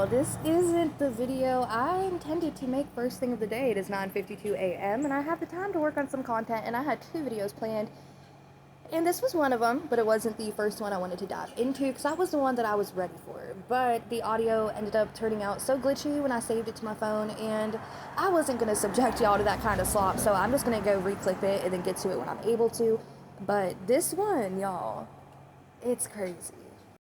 y'all, this isn't the video I intended to make first thing of the day. It is 9:52 a.m. and I have the time to work on some content, and I had 2 videos planned, and this was one of them, but it wasn't the first one I wanted to dive into because that was the one that I was ready for. But the audio ended up turning out so glitchy when I saved it to my phone, and I wasn't going to subject y'all to that kind of slop, so I'm just going to go reclip it and then get to it when I'm able to. But this one, y'all, it's crazy.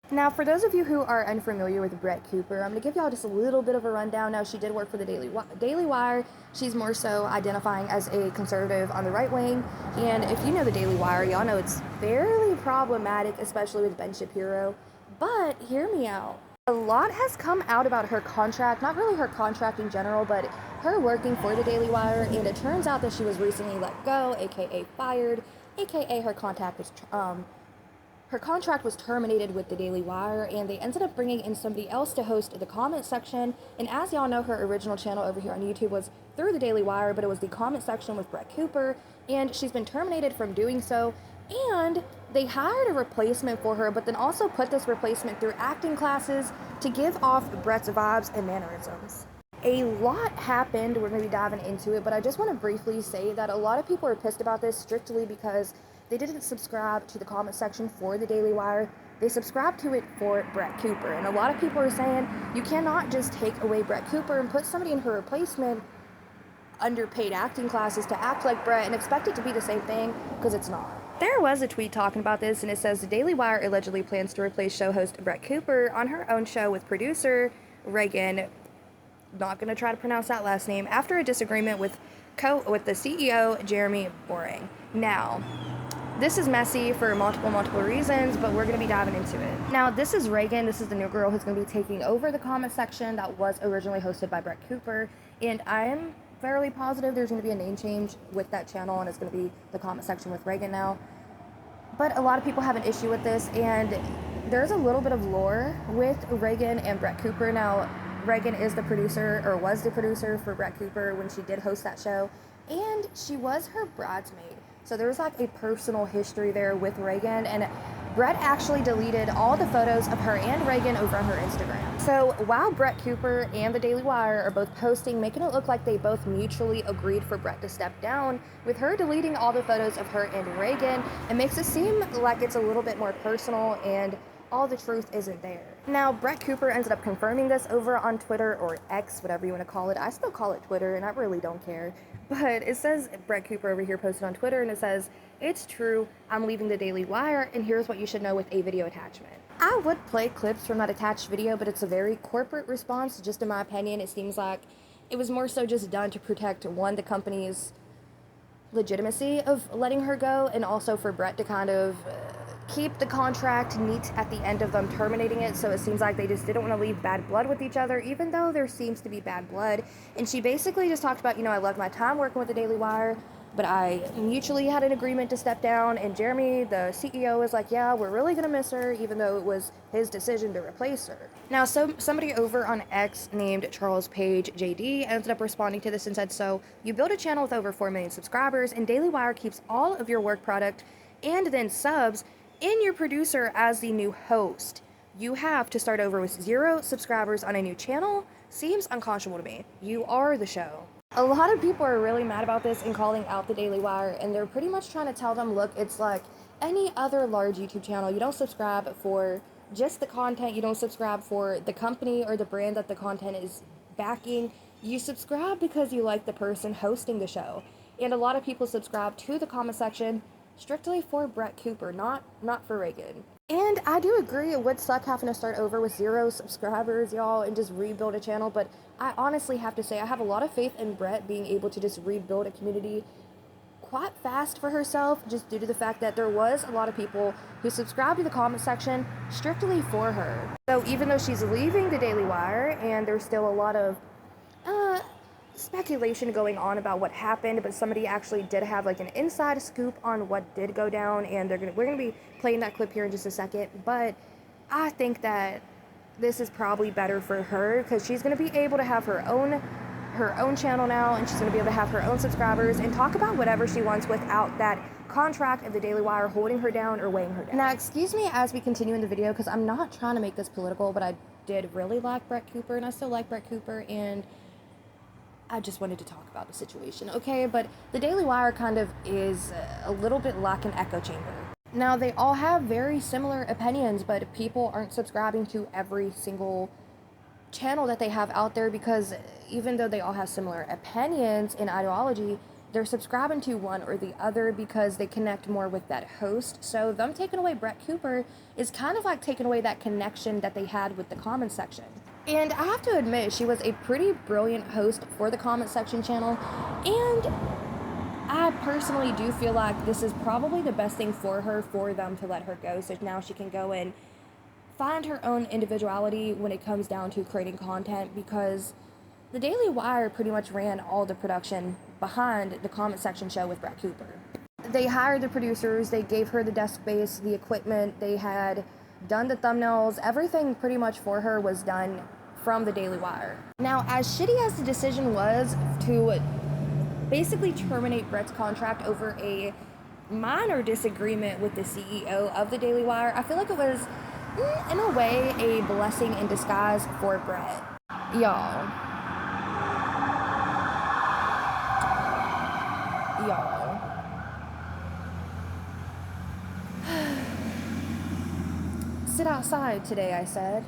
Now, for those of you who are unfamiliar with Brett Cooper, I'm going to give y'all just a little bit of a rundown. Now, she did work for the Daily Wire. She's more so identifying as a conservative on the right wing. And if you know the Daily Wire, y'all know it's fairly problematic, especially with Ben Shapiro. But hear me out. A lot has come out about her contract, not really her contract in general, but her working for the Daily Wire. And it turns out that she was recently let go, aka fired, aka her contract was terminated with the Daily Wire, and they ended up bringing in somebody else to host the comment section. And as y'all know, her original channel over here on YouTube was through the Daily Wire, but it was the comment section with Brett Cooper, and she's been terminated from doing so. And they hired a replacement for her, but then also put this replacement through acting classes to give off Brett's vibes and mannerisms. A lot happened, we're going to be diving into it, but I just want to briefly say that a lot of people are pissed about this strictly because they didn't subscribe to the comment section for the Daily Wire. They subscribed to it for Brett Cooper. And a lot of people are saying you cannot just take away Brett Cooper and put somebody in her replacement underpaid acting classes to act like Brett and expect it to be the same thing, because it's not. There was a tweet talking about this, and it says the Daily Wire allegedly plans to replace show host Brett Cooper on her own show with producer Reagan, not going to try to pronounce that last name, after a disagreement with the CEO Jeremy Boring. Now, this is messy for multiple reasons, but we're going to be diving into it. Now, this is Reagan. This is the new girl who's going to be taking over the comment section that was originally hosted by Brett Cooper, and I am fairly positive there's going to be a name change with that channel, and it's going to be the comment section with Reagan now. But a lot of people have an issue with this, and there's a little bit of lore with Reagan and Brett Cooper. Now, Reagan is the producer, or was the producer for Brett Cooper when she did host that show, and she was her bridesmaid. So there was like a personal history there with Reagan, and Brett actually deleted all the photos of her and Reagan over on her Instagram. So while Brett Cooper and the Daily Wire are both posting, making it look like they both mutually agreed for Brett to step down, with her deleting all the photos of her and Reagan, it makes it seem like it's a little bit more personal and all the truth isn't there. Now, Brett Cooper ended up confirming this over on Twitter, or X, whatever you want to call it. I still call it Twitter, and I really don't care. But it says, Brett Cooper over here posted on Twitter, and it says, "It's true, I'm leaving the Daily Wire, and here's what you should know," with a video attachment. I would play clips from that attached video, but it's a very corporate response. Just in my opinion, it seems like it was more so just done to protect, one, the company's legitimacy of letting her go, and also for Brett to kind of keep the contract neat at the end of them terminating it. So it seems like they just didn't want to leave bad blood with each other, even though there seems to be bad blood. And she basically just talked about, I loved my time working with the Daily Wire, but I mutually had an agreement to step down. And Jeremy, the CEO, was like, yeah, we're really going to miss her, even though it was his decision to replace her. Now, somebody over on X named Charles Page JD ended up responding to this and said, "So you build a channel with over 4 million subscribers, and Daily Wire keeps all of your work product and then subs in your producer as the new host. You have to start over with 0 subscribers on a new channel? Seems unconscionable to me. You are the show." A lot of people are really mad about this and calling out the Daily Wire, and they're pretty much trying to tell them, look, it's like any other large YouTube channel. You don't subscribe for just the content. You don't subscribe for the company or the brand that the content is backing. You subscribe because you like the person hosting the show. And a lot of people subscribe to the comment section strictly for Brett Cooper, not for Reagan. And I do agree it would suck having to start over with 0 subscribers, y'all, and just rebuild a channel, but I honestly have to say I have a lot of faith in Brett being able to just rebuild a community quite fast for herself, just due to the fact that there was a lot of people who subscribed to the comment section strictly for her. So even though she's leaving the Daily Wire, and there's still a lot of speculation going on about what happened, but somebody actually did have like an inside scoop on what did go down, and we're gonna be playing that clip here in just a second. But I think that this is probably better for her, because she's gonna be able to have her own channel now, and she's gonna be able to have her own subscribers and talk about whatever she wants without that contract of the Daily Wire holding her down or weighing her down. Now, excuse me as we continue in the video, because I'm not trying to make this political, but I did really like Brett Cooper, and I still like Brett Cooper, and I just wanted to talk about the situation, okay? But the Daily Wire kind of is a little bit like an echo chamber. Now, they all have very similar opinions, but people aren't subscribing to every single channel that they have out there, because even though they all have similar opinions and ideology, they're subscribing to one or the other because they connect more with that host. So them taking away Brett Cooper is kind of like taking away that connection that they had with the comment section. And I have to admit, she was a pretty brilliant host for the comment section channel, and I personally do feel like this is probably the best thing for her, for them to let her go, so now she can go and find her own individuality when it comes down to creating content, because the Daily Wire pretty much ran all the production behind the comment section show with Brett Cooper. They hired the producers, they gave her the desk space, the equipment, they had done the thumbnails, everything pretty much for her was done from the Daily Wire. Now, as shitty as the decision was to basically terminate Brett's contract over a minor disagreement with the CEO of the Daily Wire, I feel like it was, in a way, a blessing in disguise for Brett. Y'all. Sit outside today, I said.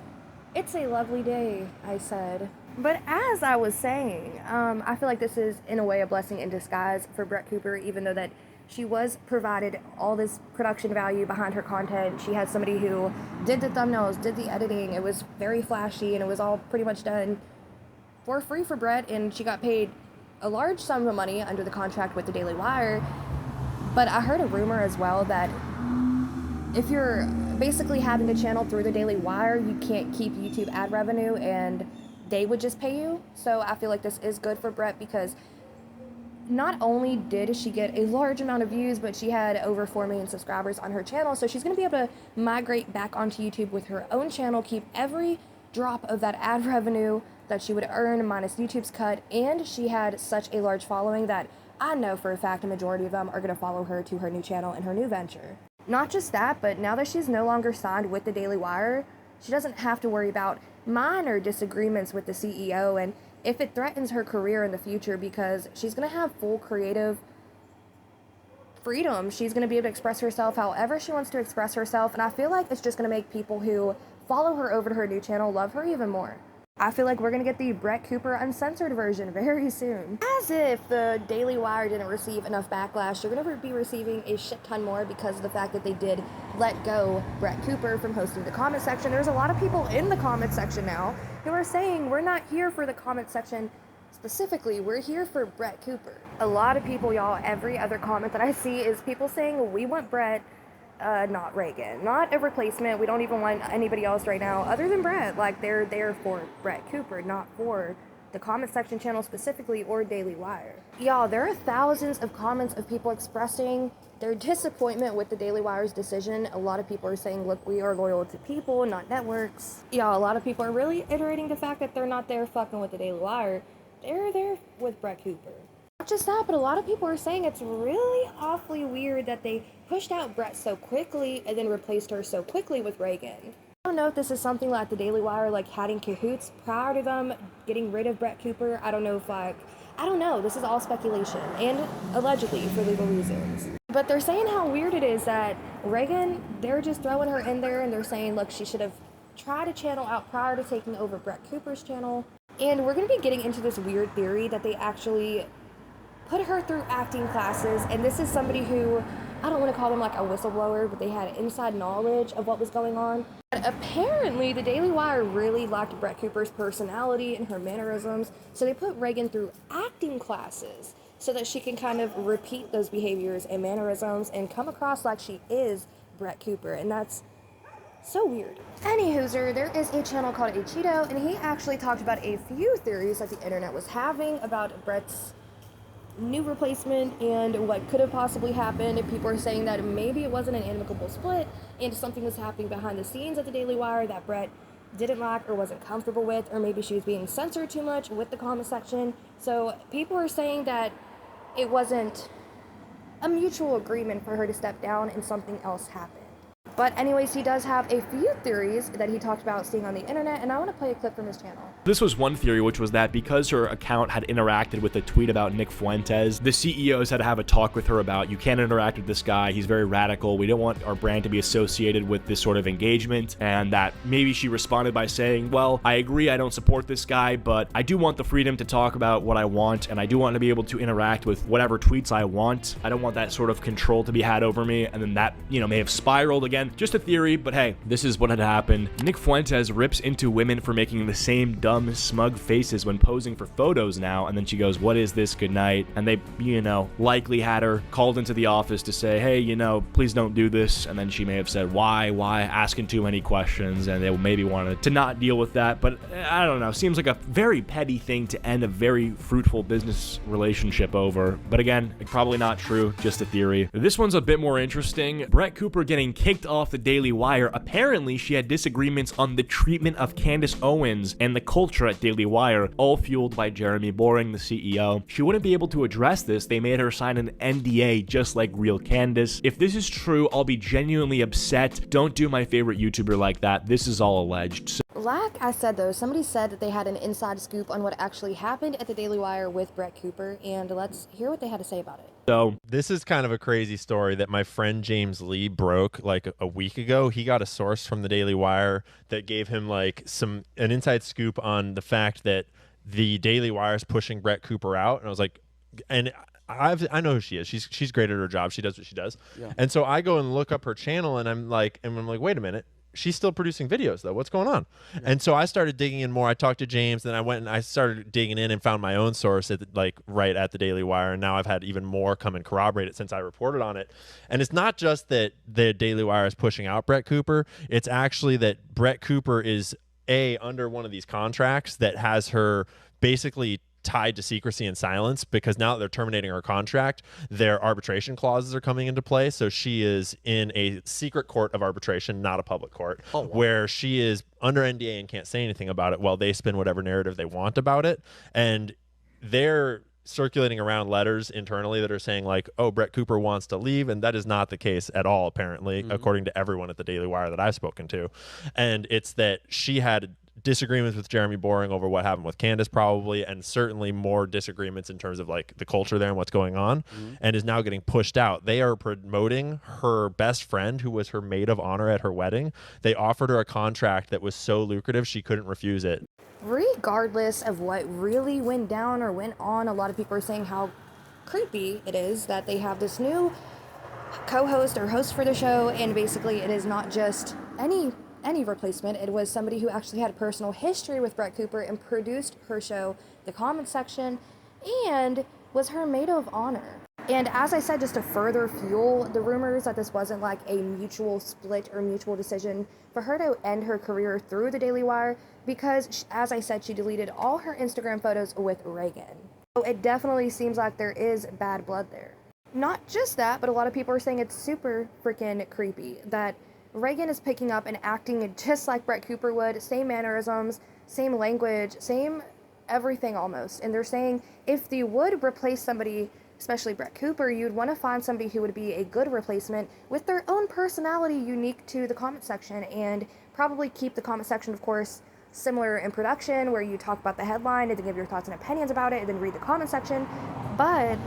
It's a lovely day, I said. But as I was saying, I feel like this is, in a way, a blessing in disguise for Brett Cooper, even though that she was provided all this production value behind her content. She had somebody who did the thumbnails, did the editing. It was very flashy, and it was all pretty much done for free for Brett, and she got paid a large sum of money under the contract with the Daily Wire. But I heard a rumor as well that if you're basically having a channel through the Daily Wire, you can't keep YouTube ad revenue, and they would just pay you. So I feel like this is good for Brett, because not only did she get a large amount of views, but she had over 4 million subscribers on her channel. So she's going to be able to migrate back onto YouTube with her own channel, keep every drop of that ad revenue that she would earn minus YouTube's cut. And she had such a large following that I know for a fact a majority of them are going to follow her to her new channel and her new venture. Not just that, but now that she's no longer signed with the Daily Wire, she doesn't have to worry about minor disagreements with the CEO, and if it threatens her career in the future, because she's going to have full creative freedom. She's going to be able to express herself however she wants to express herself, and I feel like it's just going to make people who follow her over to her new channel love her even more. I feel like we're going to get the Brett Cooper uncensored version very soon. As if the Daily Wire didn't receive enough backlash, you're going to be receiving a shit ton more because of the fact that they did let go Brett Cooper from hosting the comment section. There's a lot of people in the comment section now who are saying, we're not here for the comment section specifically, we're here for Brett Cooper. A lot of people, y'all, every other comment that I see is people saying, we want Brett, not Reagan, not a replacement. We don't even want anybody else right now other than Brett. Like, they're there for Brett Cooper, not for the comment section channel specifically or Daily Wire. Y'all, there are thousands of comments of people expressing their disappointment with the Daily Wire's decision. A lot of people are saying, look, we are loyal to people, not networks. Y'all, a lot of people are really iterating the fact that they're not there fucking with the Daily Wire. They're there with Brett Cooper. Not just that, but a lot of people are saying it's really awfully weird that they pushed out Brett so quickly and then replaced her so quickly with Reagan. I don't know if this is something like the Daily Wire like had in cahoots prior to them getting rid of Brett Cooper. I don't know if I don't know. This is all speculation and allegedly for legal reasons. But they're saying how weird it is that Reagan, they're just throwing her in there, and they're saying, look, she should have tried a channel out prior to taking over Brett Cooper's channel. And we're going to be getting into this weird theory that they actually put her through acting classes, and this is somebody who, I don't want to call them like a whistleblower, but they had inside knowledge of what was going on. But apparently, the Daily Wire really liked Brett Cooper's personality and her mannerisms, so they put Reagan through acting classes so that she can kind of repeat those behaviors and mannerisms and come across like she is Brett Cooper, and that's so weird. Anywhooser, there is a channel called Cheeto, and he actually talked about a few theories that the internet was having about Brett's new replacement and what could have possibly happened. And people are saying that maybe it wasn't an amicable split and something was happening behind the scenes at the Daily Wire that Brett didn't like or wasn't comfortable with, or maybe she was being censored too much with the comment section. So people are saying that it wasn't a mutual agreement for her to step down and something else happened. But anyways, he does have a few theories that he talked about seeing on the internet, and I want to play a clip from his channel. This was one theory, which was that because her account had interacted with a tweet about Nick Fuentes, the CEOs had to have a talk with her about, you can't interact with this guy, he's very radical, we don't want our brand to be associated with this sort of engagement, and that maybe she responded by saying, well, I agree, I don't support this guy, but I do want the freedom to talk about what I want, and I do want to be able to interact with whatever tweets I want. I don't want that sort of control to be had over me, and then that, may have spiraled again. Just a theory, but hey, this is what had happened. Nick Fuentes rips into women for making the same dumb, smug faces when posing for photos now, and then she goes, what is this, good night? And they, likely had her called into the office to say, hey, please don't do this, and then she may have said, why, asking too many questions, and they maybe wanted to not deal with that, but I don't know, seems like a very petty thing to end a very fruitful business relationship over, but again, probably not true, just a theory. This one's a bit more interesting. Brett Cooper getting kicked off the Daily Wire. Apparently, she had disagreements on the treatment of Candace Owens and the culture at Daily Wire, all fueled by Jeremy Boring, the CEO. She wouldn't be able to address this. They made her sign an NDA, just like real Candace. If this is true, I'll be genuinely upset. Don't do my favorite YouTuber like that. This is all alleged. Like I said, though, somebody said that they had an inside scoop on what actually happened at the Daily Wire with Brett Cooper, and let's hear what they had to say about it. So this is kind of a crazy story that my friend James Lee broke like a week ago. He got a source from the Daily Wire that gave him like an inside scoop on the fact that the Daily Wire is pushing Brett Cooper out. And I was like, and I know who she is. She's great at her job. She does what she does. Yeah. And so I go and look up her channel, and I'm like, wait a minute. She's still producing videos though. What's going on? Yeah. And so I started digging in more. I talked to James, then I went and I started digging in and found my own source right at the Daily Wire. And now I've had even more come and corroborate it since I reported on it. And it's not just that the Daily Wire is pushing out Brett Cooper. It's actually that Brett Cooper is under one of these contracts that has her basically tied to secrecy and silence, because now that they're terminating her contract, their arbitration clauses are coming into play. So she is in a secret court of arbitration, not a public court, where she is under NDA and can't say anything about it while they spin whatever narrative they want about it. And they're circulating around letters internally that are saying like, oh, Brett Cooper wants to leave. And that is not the case at all, apparently, according to everyone at the Daily Wire that I've spoken to. And it's that she had disagreements with Jeremy Boring over what happened with Candace, probably, and certainly more disagreements in terms of like the culture there and what's going on, and is now getting pushed out. They are promoting her best friend, who was her maid of honor at her wedding. They offered her a contract that was so lucrative she couldn't refuse it. Regardless of what really went down or went on, a lot of people are saying how creepy it is that they have this new co-host or host for the show, and basically it is not just any replacement. It was somebody who actually had a personal history with Brett Cooper and produced her show, The Comment Section, and was her maid of honor. And as I said, just to further fuel the rumors that this wasn't like a mutual split or mutual decision for her to end her career through the Daily Wire, because as I said, she deleted all her Instagram photos with Reagan. So it definitely seems like there is bad blood there. Not just that, but a lot of people are saying it's super freaking creepy that Reagan is picking up and acting just like Brett Cooper would, same mannerisms, same language, same everything almost. And they're saying if you would replace somebody, especially Brett Cooper, you'd want to find somebody who would be a good replacement with their own personality unique to the comment section, and probably keep the comment section, of course, similar in production, where you talk about the headline and then give your thoughts and opinions about it and then read the comment section. But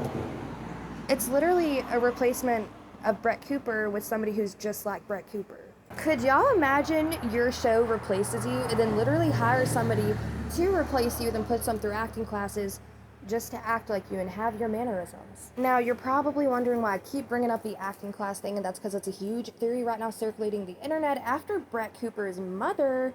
it's literally a replacement of Brett Cooper with somebody who's just like Brett Cooper. Could y'all imagine your show replaces you and then literally hire somebody to replace you, then puts them through acting classes just to act like you and have your mannerisms? Now, you're probably wondering why I keep bringing up the acting class thing, and that's because it's a huge theory right now circulating the internet after Brett Cooper's mother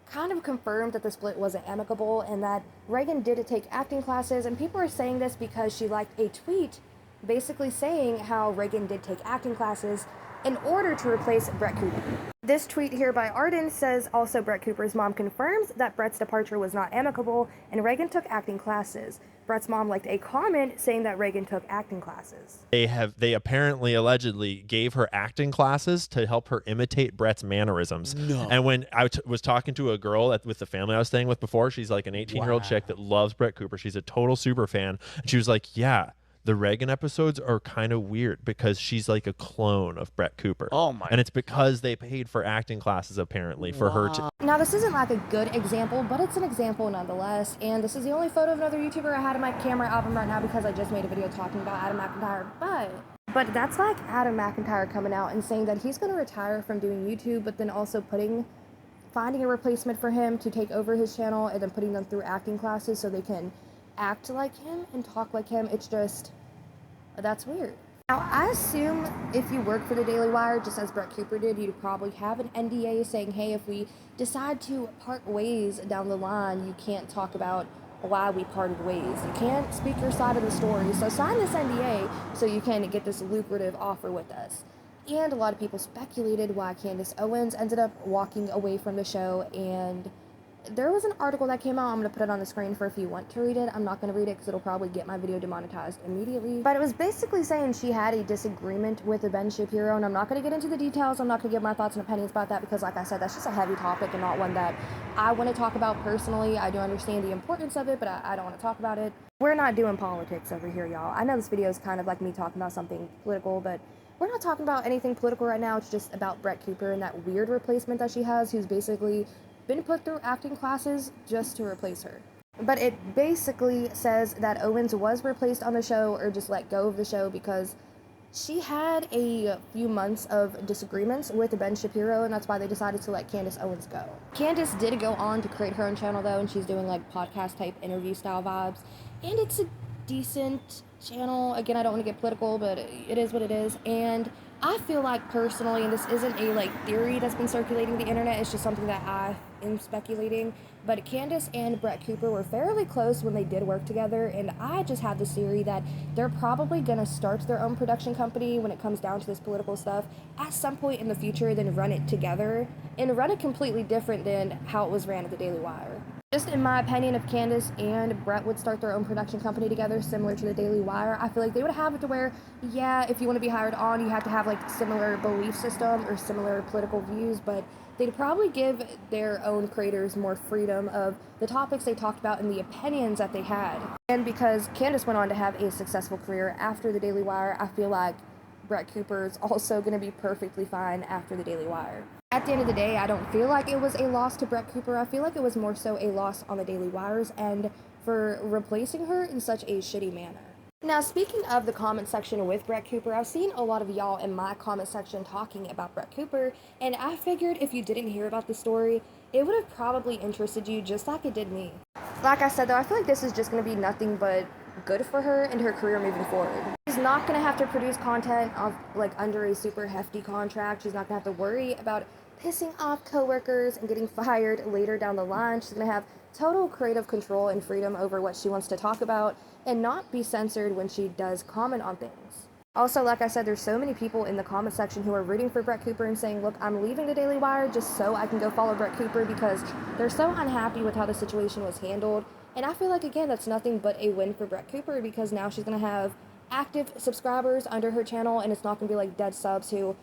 kind of confirmed that the split wasn't amicable and that Reagan did take acting classes, and people are saying this because she liked a tweet basically saying how Reagan did take acting classes in order to replace Brett Cooper. This tweet here by Arden says, also Brett Cooper's mom confirms that Brett's departure was not amicable and Reagan took acting classes. Brett's mom liked a comment saying that Reagan took acting classes. They apparently allegedly gave her acting classes to help her imitate Brett's mannerisms. No. And when I was talking to a girl with the family I was staying with before, she's like an 18-year-old chick that loves Brett Cooper. She's a total super fan. And she was like, yeah, the Reagan episodes are kind of weird because she's like a clone of Brett Cooper. Oh my. And it's because they paid for acting classes apparently for her to. Now, this isn't like a good example, but it's an example nonetheless. And this is the only photo of another YouTuber I had in my camera album right now because I just made a video talking about Adam McIntyre. But that's like Adam McIntyre coming out and saying that he's going to retire from doing YouTube, but then also finding a replacement for him to take over his channel and then putting them through acting classes so they can act like him and talk like him. It's just, that's weird. Now, I assume if you work for the Daily Wire, just as Brett Cooper did, you'd probably have an NDA saying, hey, if we decide to part ways down the line, you can't talk about why we parted ways. You can't speak your side of the story. So sign this NDA so you can get this lucrative offer with us. And a lot of people speculated why Candace Owens ended up walking away from the show, and there was an article that came out. I'm going to put it on the screen for if you want to read it. I'm not going to read it because it'll probably get my video demonetized immediately. But it was basically saying she had a disagreement with Ben Shapiro, and I'm not going to get into the details. I'm not going to give my thoughts and opinions about that because, like I said, that's just a heavy topic and not one that I want to talk about personally. I do understand the importance of it, but I don't want to talk about it. We're not doing politics over here, y'all. I know this video is kind of like me talking about something political, but we're not talking about anything political right now. It's just about Brett Cooper and that weird replacement that she has, who's basically been put through acting classes just to replace her. But it basically says that Owens was replaced on the show or just let go of the show because she had a few months of disagreements with Ben Shapiro, and that's why they decided to let Candace Owens go. Candace did go on to create her own channel though, and she's doing like podcast type interview style vibes, and it's a decent channel. Again, I don't want to get political, but it is what it is. And I feel like personally, and this isn't a like theory that's been circulating the internet, it's just something that I am speculating, but Candace and Brett Cooper were fairly close when they did work together, and I just have this theory that they're probably gonna start their own production company when it comes down to this political stuff at some point in the future, then run it together and run it completely different than how it was ran at the Daily Wire. Just in my opinion, if Candace and Brett would start their own production company together, similar to the Daily Wire, I feel like they would have it to where, yeah, if you want to be hired on, you have to have like similar belief system or similar political views, but they'd probably give their own creators more freedom of the topics they talked about and the opinions that they had. And because Candace went on to have a successful career after the Daily Wire, I feel like Brett Cooper's also going to be perfectly fine after the Daily Wire. At the end of the day, I don't feel like it was a loss to Brett Cooper. I feel like it was more so a loss on the Daily Wire's end for replacing her in such a shitty manner. Now, speaking of the comment section with Brett Cooper, I've seen a lot of y'all in my comment section talking about Brett Cooper, and I figured if you didn't hear about the story, it would have probably interested you just like it did me. Like I said though, I feel like this is just going to be nothing but good for her and her career moving forward. She's not going to have to produce content under a super hefty contract. She's not going to have to worry about pissing off coworkers and getting fired later down the line. She's going to have total creative control and freedom over what she wants to talk about and not be censored when she does comment on things. Also, like I said, there's so many people in the comment section who are rooting for Brett Cooper and saying, look, I'm leaving the Daily Wire just so I can go follow Brett Cooper because they're so unhappy with how the situation was handled. And I feel like, again, that's nothing but a win for Brett Cooper because now she's going to have active subscribers under her channel, and it's not going to be like dead subs who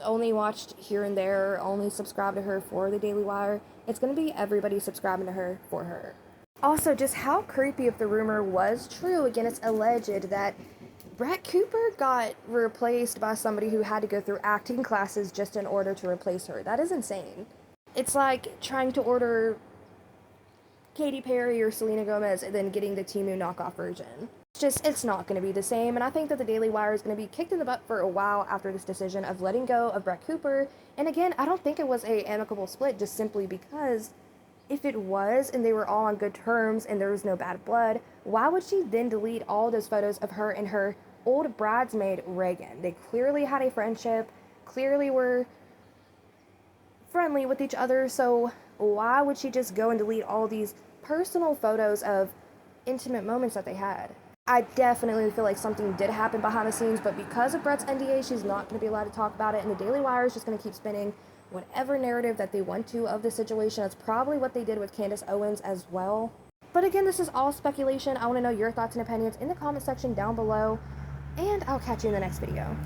only watched here and there, only subscribed to her for the Daily Wire. It's going to be everybody subscribing to her for her. Also, just how creepy if the rumor was true. Again, it's alleged that Brett Cooper got replaced by somebody who had to go through acting classes just in order to replace her. That is insane. It's like trying to order Katy Perry or Selena Gomez and then getting the Temu knockoff version. It's not going to be the same, and I think that the Daily Wire is going to be kicked in the butt for a while after this decision of letting go of Brett Cooper. And again, I don't think it was a amicable split just simply because if it was and they were all on good terms and there was no bad blood, why would she then delete all those photos of her and her old bridesmaid Reagan? They clearly had a friendship, clearly were friendly with each other, so why would she just go and delete all these personal photos of intimate moments that they had? I definitely feel like something did happen behind the scenes, but because of Brett's NDA, she's not going to be allowed to talk about it, and the Daily Wire is just going to keep spinning whatever narrative that they want to of the situation. That's probably what they did with Candace Owens as well. But again, this is all speculation. I want to know your thoughts and opinions in the comment section down below, and I'll catch you in the next video.